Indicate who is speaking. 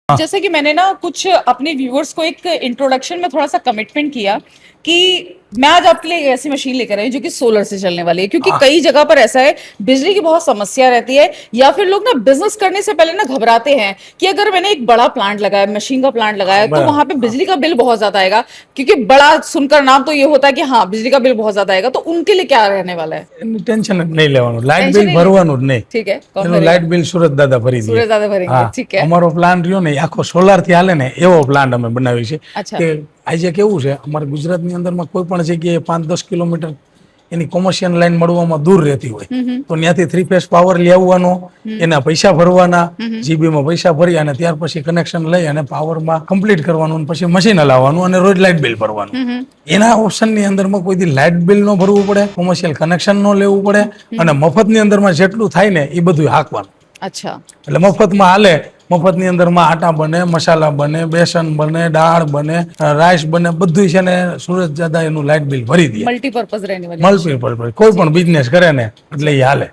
Speaker 1: जैसे कि मैंने ना कुछ अपने व्यूअर्स को एक इंट्रोडक्शन में थोड़ा सा कमिटमेंट किया कि मैं आज आपके लिए एक ऐसी मशीन लेकर आई हूं जो कि सोलर से चलने वाली है, क्योंकि कई जगह पर ऐसा है बिजली की बहुत समस्या रहती है, या फिर लोग ना बिजनेस करने से पहले ना घबराते हैं कि अगर मैंने एक बड़ा प्लांट लगाया, मशीन का प्लांट लगाया, तो वहां पे बिजली का बिल बहुत ज्यादा आएगा। क्योंकि बड़ा सुनकर नाम तो ये होता है कि हाँ बिजली का बिल बहुत ज्यादा आएगा, तो उनके लिए क्या रहने वाला है?
Speaker 2: એનું ટેન્શન જ નહીં લેવાનું, લાઇટ
Speaker 1: ટેન્શન
Speaker 2: બિલ
Speaker 1: નહીં
Speaker 2: ભરવાનું જ નહીં.
Speaker 1: ठीक है, कौन
Speaker 2: એનું
Speaker 1: भरेगा?
Speaker 2: લાઇટ બિલ સુરત દાદા ભરી દે.
Speaker 1: सूरज दादा भरेंगे,
Speaker 2: હા,
Speaker 1: ठीक है।
Speaker 2: અમારો પ્લાન રહ્યો ને એ આખો સોલાર થી હાલે ને એવો પ્લાન અમે બનાવી છે
Speaker 1: અચ્છા।
Speaker 2: કે આજે કેવું છે અમારે ગુજરાતની અંદરમાં કોઈ પણ જગ્યાએ 5-10 કિલોમીટર એની કોમર્શિયલ લાઈન મળવામાં દૂર રહેતી હોય તો ત્યાંથી 3 ફેઝ પાવર લઈ આવવાનો, એના પૈસા ભરવાના, જીબી માં પૈસા ભરી અને ત્યાર પછી કનેક્શન લઈ અને પાવરમાં કમ્પ્લીટ કરવાનું અને પછી મશીન હલાવવાનું અને રોજ લાઇટ બિલ ભરવાનું. એના ઓપ્શનની અંદરમાં કોઈ દી લાઇટ બિલ ન ભરવું પડે, કોમર્શિયલ કનેક્શન ન લેવું પડે અને મફતની અંદરમાં જેટલું થાય ને એ બધું હાંકવાનું.
Speaker 1: अच्छा,
Speaker 2: એટલે મફતમાં હાલે. મફતની અંદરમાં આટા બને, મસાલા બને, બેસન બને, દાળ બને, રાઈસ બને, બધું છે ને સુરત દાદા એનું લાઇટ બિલ ભરી દે.
Speaker 1: मल्टीपर्पज रहने वाली।
Speaker 2: મલ્ટીપર્પઝ કોઈ પણ બિઝનેસ કરે ને એટલે એ હાલે.